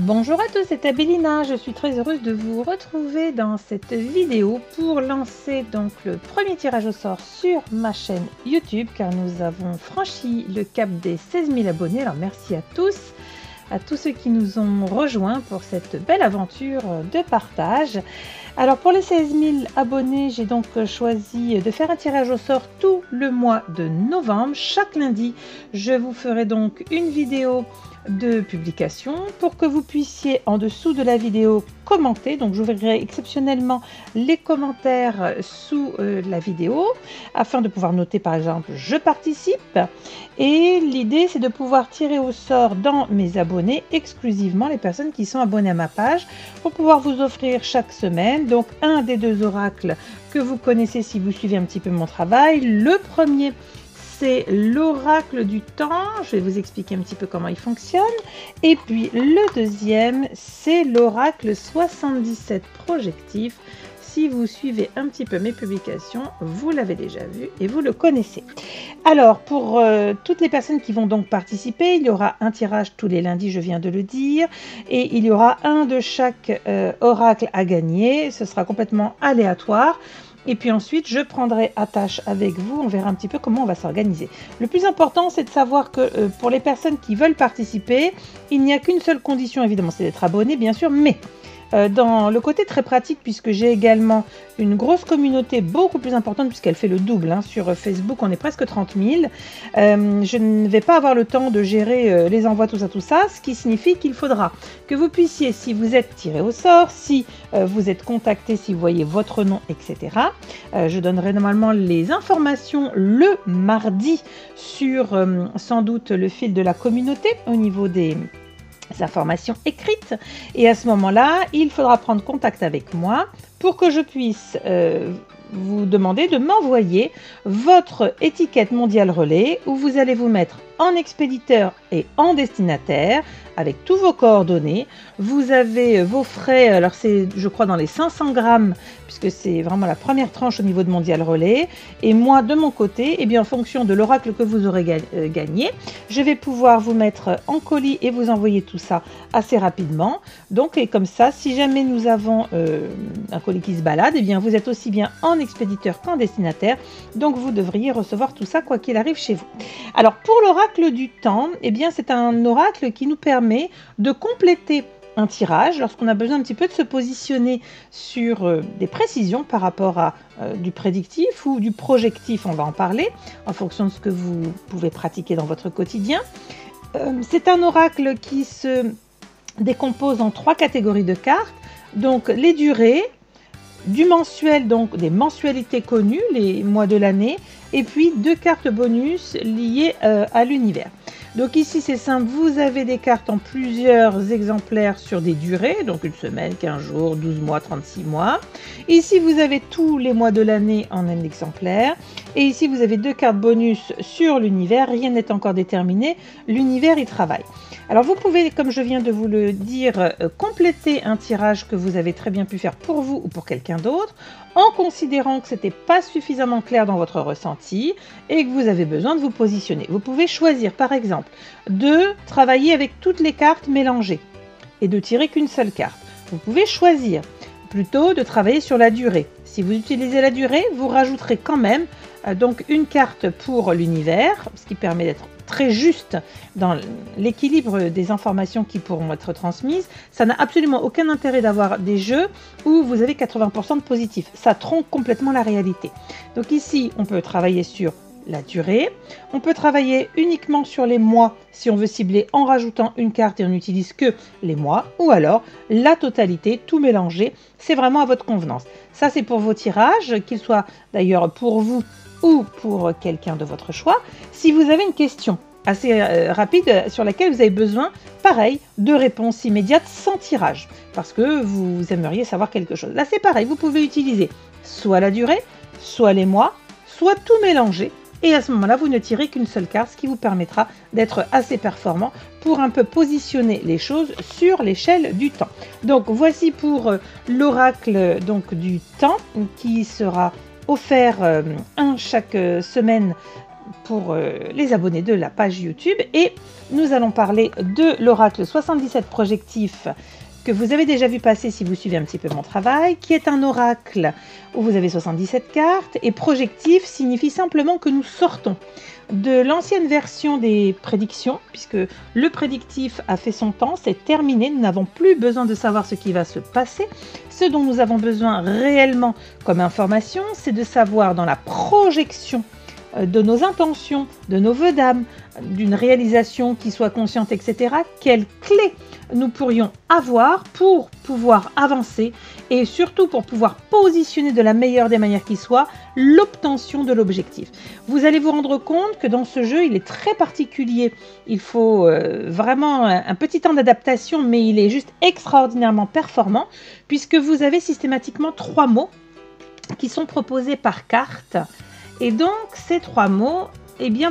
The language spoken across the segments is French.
Bonjour à tous, c'est Abélina. Je suis très heureuse de vous retrouver dans cette vidéo pour lancer donc le premier tirage au sort sur ma chaîne YouTube car nous avons franchi le cap des 16 000 abonnés. Alors merci à tous ceux qui nous ont rejoints pour cette belle aventure de partage. Alors pour les 16 000 abonnés, j'ai donc choisi de faire un tirage au sort tout le mois de novembre. Chaque lundi, je vous ferai donc une vidéo de publication pour que vous puissiez en dessous de la vidéo commenter. Donc j'ouvrirai exceptionnellement les commentaires sous la vidéo afin de pouvoir noter par exemple je participe, et l'idée c'est de pouvoir tirer au sort dans mes abonnés exclusivement les personnes qui sont abonnées à ma page pour pouvoir vous offrir chaque semaine donc un des deux oracles que vous connaissez si vous suivez un petit peu mon travail. Le premier, c'est l'oracle du temps, je vais vous expliquer un petit peu comment il fonctionne. Et puis le deuxième, c'est l'oracle 77 projectif. Si vous suivez un petit peu mes publications, vous l'avez déjà vu et vous le connaissez. Alors pour toutes les personnes qui vont donc participer, il y aura un tirage tous les lundis, je viens de le dire, et il y aura un de chaque oracle à gagner. Ce sera complètement aléatoire. Et puis ensuite, je prendrai attache avec vous, on verra un petit peu comment on va s'organiser. Le plus important, c'est de savoir que pour les personnes qui veulent participer, il n'y a qu'une seule condition, évidemment, c'est d'être abonné, bien sûr, mais dans le côté très pratique, puisque j'ai également une grosse communauté beaucoup plus importante, puisqu'elle fait le double, hein, sur Facebook, on est presque 30 000, je ne vais pas avoir le temps de gérer les envois, tout ça, ce qui signifie qu'il faudra que vous puissiez, si vous êtes tiré au sort, si vous êtes contacté, si vous voyez votre nom, etc. Je donnerai normalement les informations le mardi sur sans doute le fil de la communauté au niveau des informations écrites, et à ce moment-là, il faudra prendre contact avec moi pour que je puisse vous demander de m'envoyer votre étiquette mondiale relais où vous allez vous mettre en expéditeur et en destinataire avec tous vos coordonnées. Vous avez vos frais, alors c'est je crois dans les 500 grammes puisque c'est vraiment la première tranche au niveau de mondial relais, et moi de mon côté, eh bien, en fonction de l'oracle que vous aurez gagné, je vais pouvoir vous mettre en colis et vous envoyer tout ça assez rapidement. Donc et comme ça, si jamais nous avons un colis qui se balade, eh bien vous êtes aussi bien en expéditeur qu'en destinataire, donc vous devriez recevoir tout ça quoi qu'il arrive chez vous. Alors pour l'oracle du temps, eh bien c'est un oracle qui nous permet de compléter un tirage lorsqu'on a besoin un petit peu de se positionner sur des précisions par rapport à du prédictif ou du projectif, on va en parler en fonction de ce que vous pouvez pratiquer dans votre quotidien. C'est un oracle qui se décompose en 3 catégories de cartes, donc les durées, du mensuel, donc des mensualités connues, les mois de l'année, et puis 2 cartes bonus liées à l'univers. Donc ici c'est simple, vous avez des cartes en plusieurs exemplaires sur des durées, donc une semaine, 15 jours, 12 mois, 36 mois. Ici vous avez tous les mois de l'année en un exemplaire, et ici vous avez 2 cartes bonus sur l'univers, rien n'est encore déterminé, l'univers y travaille. Alors vous pouvez, comme je viens de vous le dire, compléter un tirage que vous avez très bien pu faire pour vous ou pour quelqu'un d'autre, en considérant que ce n'était pas suffisamment clair dans votre ressenti et que vous avez besoin de vous positionner. Vous pouvez choisir par exemple de travailler avec toutes les cartes mélangées et de tirer qu'une seule carte. Vous pouvez choisir plutôt de travailler sur la durée. Si vous utilisez la durée, vous rajouterez quand même donc une carte pour l'univers, ce qui permet d'être très juste dans l'équilibre des informations qui pourront être transmises. Ça n'a absolument aucun intérêt d'avoir des jeux où vous avez 80% de positif. Ça tronque complètement la réalité. Donc ici, on peut travailler sur la durée. On peut travailler uniquement sur les mois si on veut cibler en rajoutant une carte et on n'utilise que les mois, ou alors la totalité, tout mélangé. C'est vraiment à votre convenance. Ça, c'est pour vos tirages, qu'ils soient d'ailleurs pour vous ou pour quelqu'un de votre choix. Si vous avez une question assez rapide sur laquelle vous avez besoin, pareil, de réponses immédiates sans tirage, parce que vous aimeriez savoir quelque chose. Là, c'est pareil, vous pouvez utiliser soit la durée, soit les mois, soit tout mélanger, et à ce moment-là, vous ne tirez qu'une seule carte, ce qui vous permettra d'être assez performant pour un peu positionner les choses sur l'échelle du temps. Donc, voici pour l'oracle du temps qui sera offert un chaque semaine pour les abonnés de la page YouTube. Et nous allons parler de l'oracle 77 projectif que vous avez déjà vu passer si vous suivez un petit peu mon travail, qui est un oracle où vous avez 77 cartes, et projectif signifie simplement que nous sortons de l'ancienne version des prédictions, puisque le prédictif a fait son temps, c'est terminé, nous n'avons plus besoin de savoir ce qui va se passer. Ce dont nous avons besoin réellement comme information, c'est de savoir dans la projection de nos intentions, de nos vœux d'âme, d'une réalisation qui soit consciente, etc., quelles clés nous pourrions avoir pour pouvoir avancer et surtout pour pouvoir positionner de la meilleure des manières qui soit l'obtention de l'objectif. Vous allez vous rendre compte que dans ce jeu, il est très particulier. Il faut vraiment un petit temps d'adaptation, mais il est juste extraordinairement performant puisque vous avez systématiquement 3 mots qui sont proposés par carte. Et donc, ces 3 mots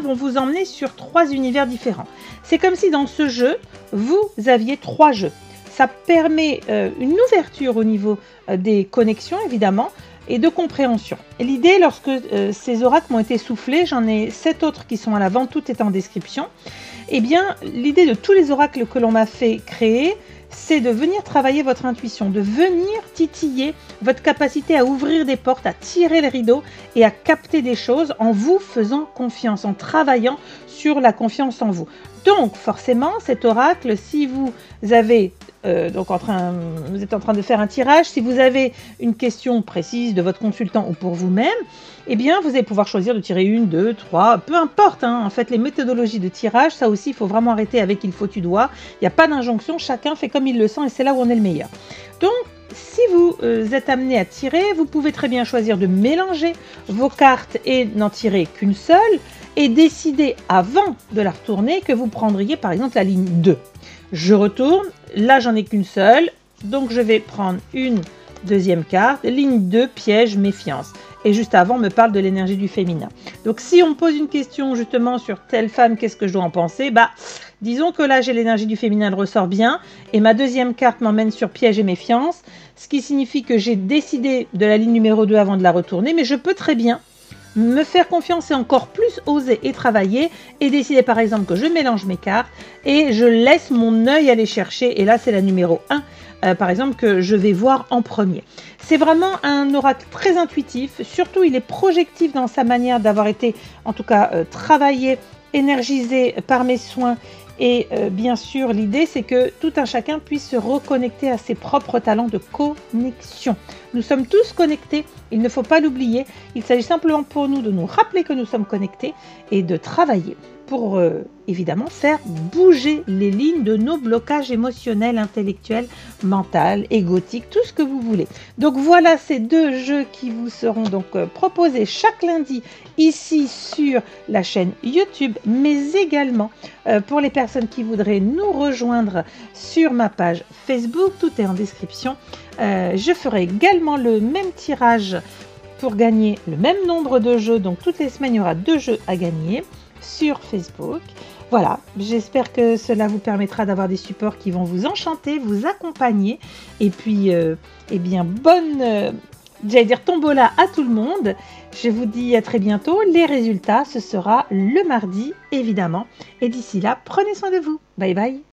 vont vous emmener sur 3 univers différents. C'est comme si dans ce jeu, vous aviez 3 jeux. Ça permet une ouverture au niveau des connexions, évidemment, et de compréhension. L'idée, lorsque ces oracles m'ont été soufflés, j'en ai 7 autres qui sont à l'avant, tout est en description. L'idée de tous les oracles que l'on m'a fait créer, c'est de venir travailler votre intuition, de venir titiller votre capacité à ouvrir des portes, à tirer le rideau et à capter des choses en vous faisant confiance, en travaillant sur la confiance en vous. Donc forcément, cet oracle, si vous avez vous êtes en train de faire un tirage, si vous avez une question précise de votre consultant ou pour vous-même, vous allez pouvoir choisir de tirer 1, 2, 3, peu importe. En fait, les méthodologies de tirage, ça aussi, il faut vraiment arrêter avec il faut, tu dois. Il n'y a pas d'injonction, chacun fait comme il le sent et c'est là où on est le meilleur. Donc, si vous êtes amené à tirer, vous pouvez très bien choisir de mélanger vos cartes et n'en tirer qu'une seule et décider avant de la retourner que vous prendriez par exemple la ligne 2. Je retourne, là j'en ai qu'une seule, donc je vais prendre une deuxième carte, ligne 2, piège, méfiance. Et juste avant, on me parle de l'énergie du féminin. Donc si on me pose une question justement sur telle femme, qu'est-ce que je dois en penser? Disons que là j'ai l'énergie du féminin, elle ressort bien, et ma deuxième carte m'emmène sur piège et méfiance, ce qui signifie que j'ai décidé de la ligne numéro 2 avant de la retourner, mais je peux très bien me faire confiance et encore plus oser et travailler et décider par exemple que je mélange mes cartes et je laisse mon œil aller chercher, et là c'est la numéro 1 par exemple que je vais voir en premier. C'est vraiment un oracle très intuitif, surtout il est projectif dans sa manière d'avoir été en tout cas travaillé, énergisé par mes soins. Et bien sûr, l'idée, c'est que tout un chacun puisse se reconnecter à ses propres talents de connexion. Nous sommes tous connectés, il ne faut pas l'oublier. Il s'agit simplement pour nous de nous rappeler que nous sommes connectés et de travailler pour évidemment faire bouger les lignes de nos blocages émotionnels, intellectuels, mentaux, égotiques, tout ce que vous voulez. Donc voilà ces 2 jeux qui vous seront donc proposés chaque lundi ici sur la chaîne YouTube, mais également pour les personnes qui voudraient nous rejoindre sur ma page Facebook, tout est en description. Je ferai également le même tirage pour gagner le même nombre de jeux, donc toutes les semaines il y aura 2 jeux à gagner sur Facebook. Voilà, j'espère que cela vous permettra d'avoir des supports qui vont vous enchanter, vous accompagner, et puis bonne j'allais dire tombola à tout le monde. Je vous dis à très bientôt. Les résultats, ce sera le mardi évidemment, et d'ici là, prenez soin de vous. Bye bye.